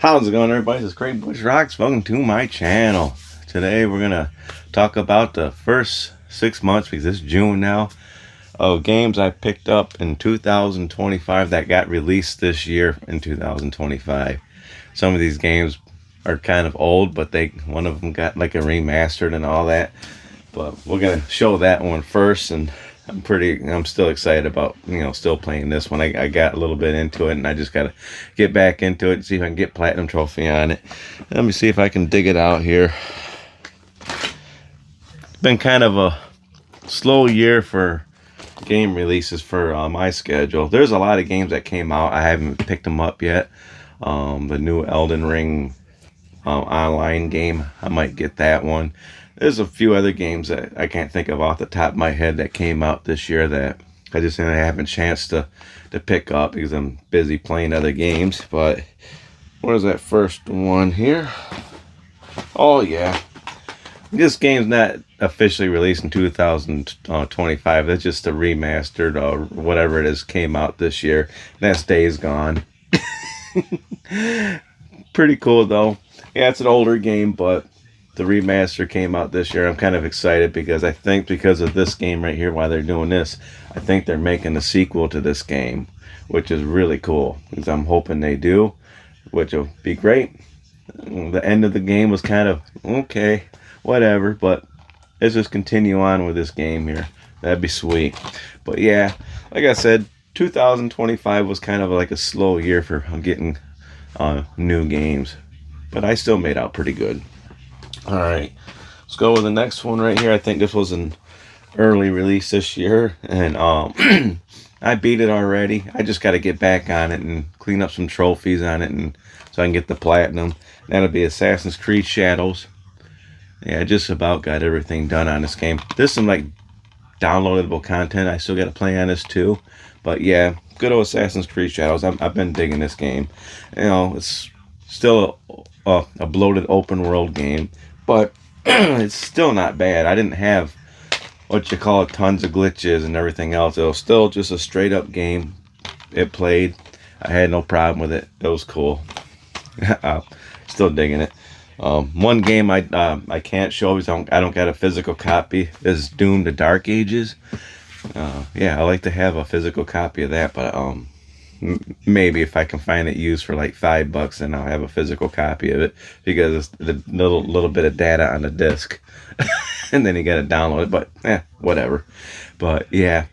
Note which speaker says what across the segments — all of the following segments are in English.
Speaker 1: How's it going, everybody? This is Craig Bush Rocks. Welcome to my channel. Today we're gonna talk about the first 6 months, because it's June now, of games I picked up in 2025 that got released this year in 2025. Some of these games are kind of old, but one of them got like a remastered and all that. But we're gonna show that one first, and I'm still excited about, still playing this one. I got a little bit into it, and I just gotta get back into it and see if I can get platinum trophy on it. Let me see if I can dig it out here. It's been kind of a slow year for game releases for my schedule. There's a lot of games that came out. I haven't picked them up yet. The new Elden Ring online game, I might get that one. There's a few other games that I can't think of off the top of my head that came out this year that I just didn't have a chance to pick up because I'm busy playing other games. But what is that first one here? Oh yeah, this game's not officially released in 2025. It's just a remastered or whatever it is came out this year. That's Days Gone. Pretty cool though. Yeah, it's an older game, but the remaster came out this year. I'm kind of excited because I think because of this game right here, while they're doing this, I think they're making a sequel to this game, which is really cool, because I'm hoping they do, which will be great. The end of the game was kind of okay, whatever, but let's just continue on with this game here. That'd be sweet. But yeah, like I said, 2025 was kind of like a slow year for getting new games, but I still made out pretty good. All right, let's go with the next one right here. I think this was an early release this year, and I beat it already. I just got to get back on it and clean up some trophies on it, and so I can get the platinum. That'll be Assassin's Creed Shadows. Yeah, I just about got everything done on this game. There's some like downloadable content I still got to play on this too, but yeah, good old Assassin's Creed Shadows. I've been digging this game. It's still a bloated open world game, but it's still not bad. I didn't have what you call tons of glitches and everything else. It was still just a straight up game. It played. I had no problem with it. It was cool. Still digging it. One game I can't show because I don't got a physical copy is Doom: The Dark Ages. Yeah, I like to have a physical copy of that, but maybe if I can find it used for like $5, then I'll have a physical copy of it, because it's the little bit of data on the disc, and then you got to download it. But whatever. But yeah,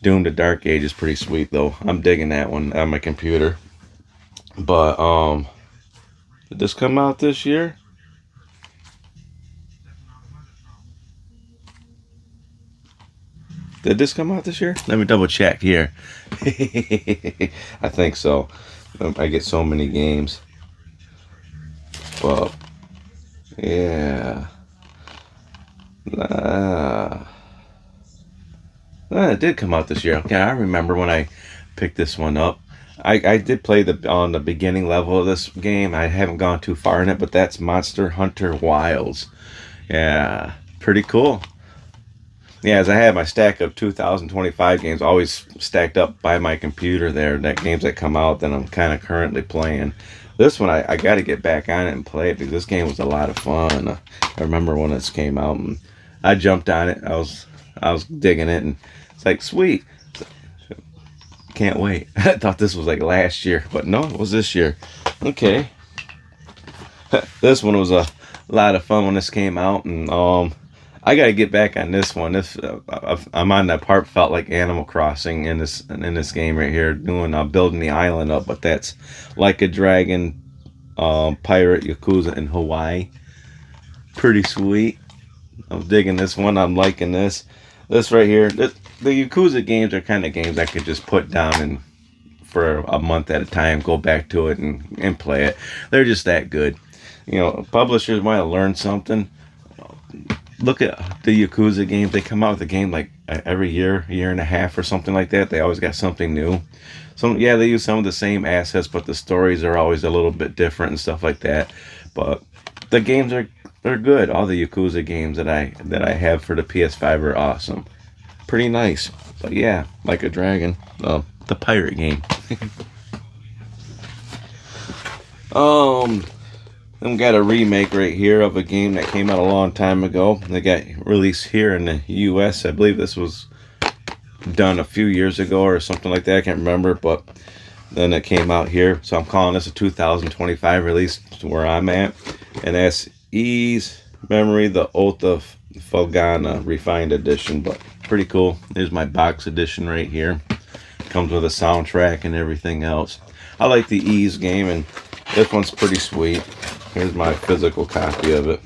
Speaker 1: Doom: The Dark Age is pretty sweet though. I'm digging that one on my computer. But did this come out this year? Did this come out this year? Let me double check here. I think so. I get so many games. Well, yeah. It did come out this year. Okay, I remember when I picked this one up. I did play on the beginning level of this game. I haven't gone too far in it, but that's Monster Hunter Wilds. Yeah, pretty cool. Yeah, as I have my stack of 2025 games always stacked up by my computer there, that games that come out that I'm kind of currently playing. This one, I got to get back on it and play it, because this game was a lot of fun. I remember when this came out, and I jumped on it. I was digging it, and it's like, sweet. Can't wait. I thought this was like last year, but no, it was this year. Okay. This one was a lot of fun when this came out, and I gotta get back on this one. I'm on that part felt like Animal Crossing in this game right here, building the island up. But that's Like a Dragon, pirate Yakuza in Hawaii. Pretty sweet. I'm digging this one. I'm liking this. This right here. The Yakuza games are kind of games I could just put down and for a month at a time, go back to it and play it. They're just that good. Publishers might have learned something. Look at the Yakuza games. They come out with a game like every year and a half or something like that. They always got something new. Yeah, they use some of the same assets, but the stories are always a little bit different and stuff like that. But the games are good. All the Yakuza games that I have for the PS5 are awesome. Pretty nice. But yeah, Like a Dragon, the pirate game. Then we got a remake right here of a game that came out a long time ago. They got released here in the U.S. I believe this was done a few years ago or something like that. I can't remember, but then it came out here. So I'm calling this a 2025 release to where I'm at. And that's Ys Memory, the Oath of Felghana Refined Edition. But pretty cool. There's my box edition right here. Comes with a soundtrack and everything else. I like the Ys game, and this one's pretty sweet. Here's my physical copy of it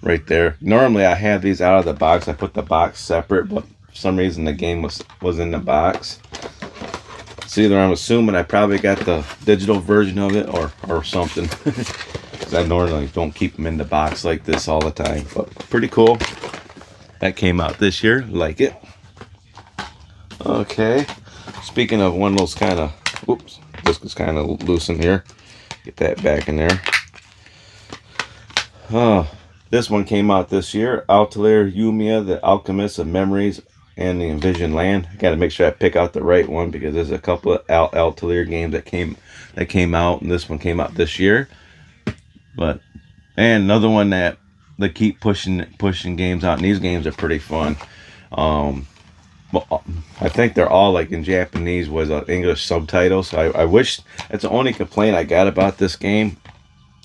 Speaker 1: right there. Normally I have these out of the box. I put the box separate, but for some reason the game was in the box. So either I'm assuming I probably got the digital version of it or something. Because I normally don't keep them in the box like this all the time. But pretty cool. That came out this year. Like it. Okay. Speaking of one of those kind of... Oops. This is kind of loose in here. Get that back in there. This one came out this year. Atelier Yumiya, the Alchemist of Memories and the Envisioned Land. I got to make sure I pick out the right one because there's a couple of Atelier games that came out, and this one came out this year. But and another one that they keep pushing games out, and these games are pretty fun. Well, I think they're all like in Japanese with English subtitles. So I wish, that's the only complaint I got about this game.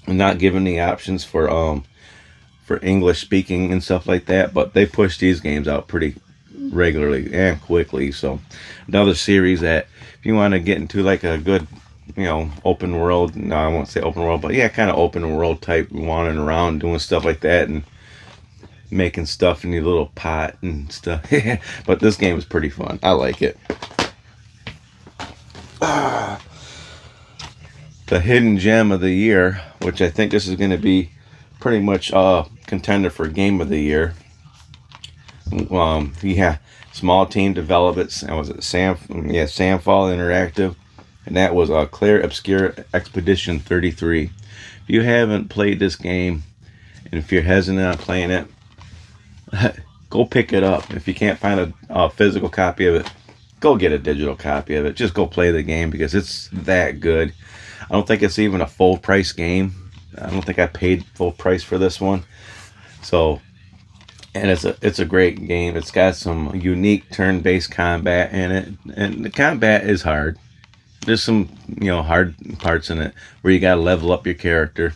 Speaker 1: I'm not giving the options for English speaking and stuff like that, but they push these games out pretty regularly and quickly. So another series that if you want to get into like a good, open world, no, I won't say open world, but yeah, kind of open world type, wandering around doing stuff like that and making stuff in your little pot and stuff. But this game is pretty fun. I like it. The hidden gem of the year, which I think this is going to be pretty much contender for game of the year. Yeah, small team developed it. Was it Samfall Interactive, and that was Clair Obscur Expedition 33. If you haven't played this game, and if you're hesitant on playing it, go pick it up. If you can't find a physical copy of it, go get a digital copy of it. Just go play the game because it's that good. I don't think it's even a full price game. I don't think I paid full price for this one. So, and it's a great game. It's got some unique turn-based combat in it, and the combat is hard. There's some hard parts in it where you gotta level up your character.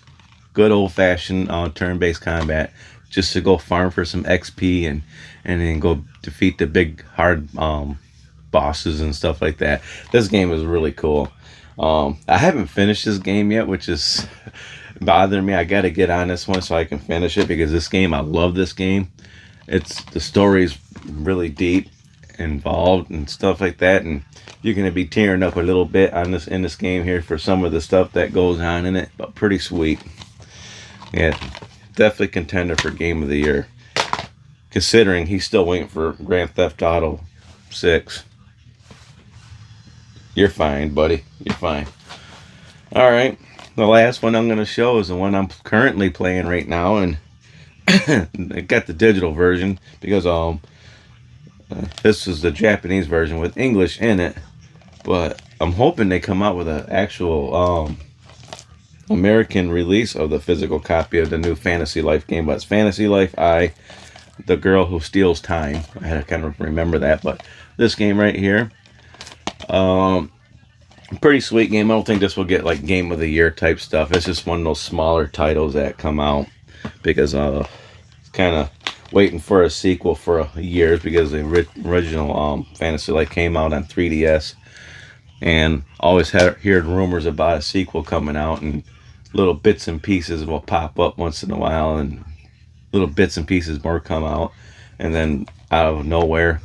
Speaker 1: Good old-fashioned turn-based combat, just to go farm for some XP and then go defeat the big hard bosses and stuff like that. This game is really cool. I haven't finished this game yet, which is bothering me. I got to get on this one so I can finish it because this game, I love this game. The story's really deep, involved, and stuff like that, and you're gonna be tearing up a little bit in this game here for some of the stuff that goes on in it, but pretty sweet. Yeah, definitely contender for game of the year, considering he's still waiting for Grand Theft Auto 6. You're fine, buddy. You're fine. All right. The last one I'm going to show is the one I'm currently playing right now, and I got the digital version because this is the Japanese version with English in it, but I'm hoping they come out with an actual American release of the physical copy of the new Fantasy Life game. But it's Fantasy Life I, the Girl Who Steals Time. I had to kind of remember that, but this game right here, pretty sweet game. I don't think this will get like game of the year type stuff. It's just one of those smaller titles that come out because it's kind of waiting for a sequel for years because the original Fantasy Life came out on 3DS, and always heard rumors about a sequel coming out, and little bits and pieces will pop up once in a while, and little bits and pieces more come out, and then out of nowhere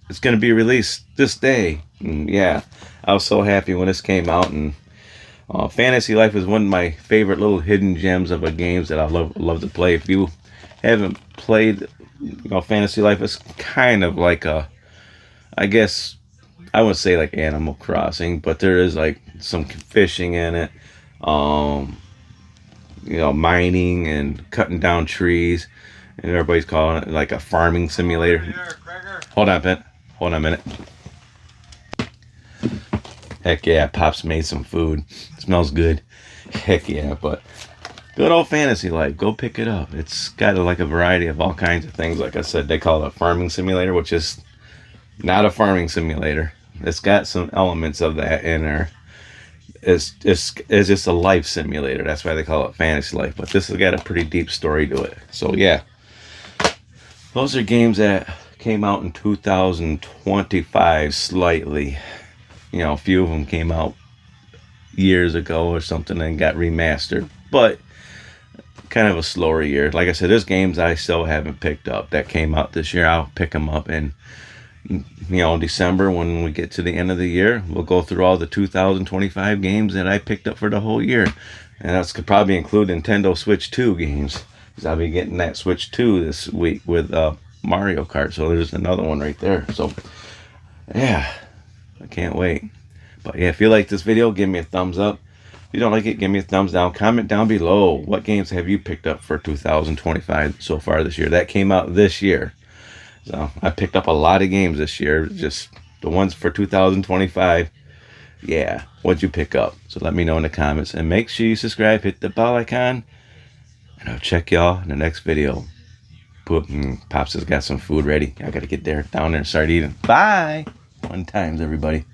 Speaker 1: it's going to be released this day. And yeah, I was so happy when this came out. And Fantasy Life is one of my favorite little hidden gems of a games that I love to play. If you haven't played Fantasy Life, it's kind of like I guess I wouldn't say like Animal Crossing, but there is like some fishing in it, mining and cutting down trees, and everybody's calling it like a farming simulator. Hold on, Ben. Hold on a minute. Heck yeah, Pops made some food. It smells good. Heck yeah, but good old Fantasy Life. Go pick it up. It's got like a variety of all kinds of things. Like I said, they call it a farming simulator, which is not a farming simulator. It's got some elements of that in there. It's just a life simulator. That's why they call it Fantasy Life. But this has got a pretty deep story to it. So yeah, those are games that came out in 2025 slightly. You know, a few of them came out years ago or something and got remastered. But kind of a slower year. Like I said, there's games I still haven't picked up that came out this year. I'll pick them up in, you know, December when we get to the end of the year. We'll go through all the 2025 games that I picked up for the whole year. And that's could probably include Nintendo Switch 2 games. Because I'll be getting that Switch 2 this week with Mario Kart. So there's another one right there. So, yeah. I can't wait. But yeah, if you like this video, give me a thumbs up. If you don't like it, give me a thumbs down. Comment down below. What games have you picked up for 2025 so far this year? That came out this year. So I picked up a lot of games this year. Just the ones for 2025. Yeah, what'd you pick up? So let me know in the comments. And make sure you subscribe, hit the bell icon. And I'll check y'all in the next video. Pops has got some food ready. I gotta get down there and start eating. Bye! Fun times, everybody.